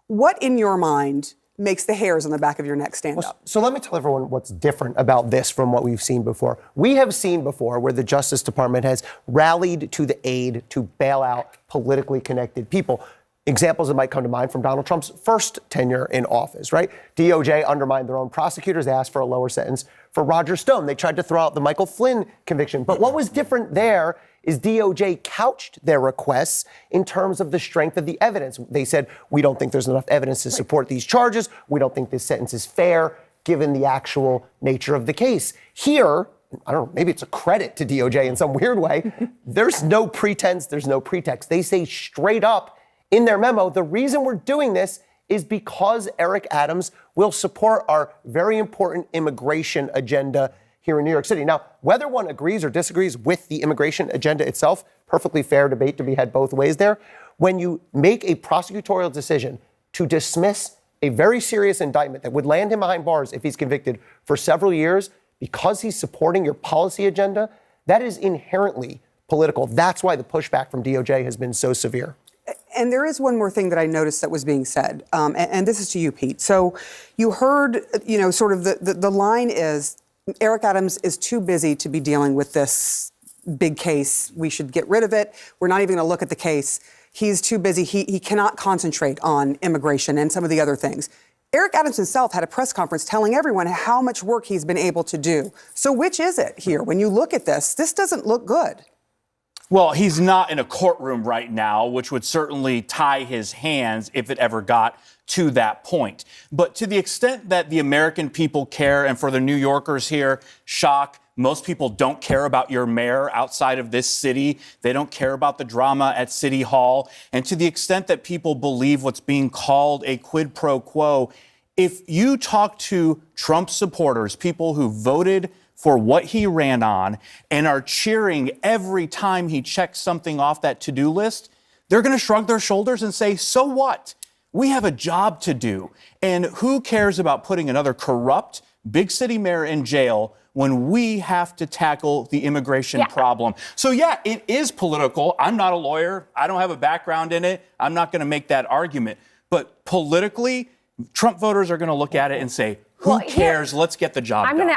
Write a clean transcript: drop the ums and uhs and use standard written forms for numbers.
What in your mind makes the hairs on the back of your neck stand up? So let me tell everyone what's different about this from what we've seen before. We have seen before where the Justice Department has rallied to the aid to bail out politically connected people. Examples that might come to mind from Donald Trump's first tenure in office, right? DOJ undermined their own prosecutors. They asked for a lower sentence for Roger Stone. They tried to throw out the Michael Flynn conviction. But what was different there is DOJ couched their requests in terms of the strength of the evidence. They said, we don't think there's enough evidence to support these charges. We don't think this sentence is fair given the actual nature of the case. Here, I don't know, maybe it's a credit to DOJ in some weird way. There's no pretense, there's no pretext. They say straight up in their memo, the reason we're doing this is because Eric Adams will support our very important immigration agenda here in New York City. Now, whether one agrees or disagrees with the immigration agenda itself, perfectly fair debate to be had both ways there. When you make a prosecutorial decision to dismiss a very serious indictment that would land him behind bars if he's convicted for several years because he's supporting your policy agenda, that is inherently political. That's why the pushback from DOJ has been so severe. And there is one more thing that I noticed that was being said, and this is to you, Pete. So you heard, sort of the line is, Eric Adams is too busy to be dealing with this big case. We should get rid of it. We're not even going to look at the case. He's too busy. He cannot concentrate on immigration and some of the other things. Eric Adams himself had a press conference telling everyone how much work he's been able to do. So which is it here? When you look at this doesn't look good. Well, he's not in a courtroom right now, which would certainly tie his hands if it ever got to that point. But to the extent that the American people care, and for the New Yorkers here, shock, most people don't care about your mayor outside of this city. They don't care about the drama at City Hall. And to the extent that people believe what's being called a quid pro quo, if you talk to Trump supporters, people who voted for what he ran on and are cheering every time he checks something off that to-do list, they're going to shrug their shoulders and say, so what? We have a job to do. And who cares about putting another corrupt big city mayor in jail when we have to tackle the immigration problem? So yeah, it is political. I'm not a lawyer. I don't have a background in it. I'm not going to make that argument. But politically, Trump voters are going to look at it and say, who cares? Let's get the job done.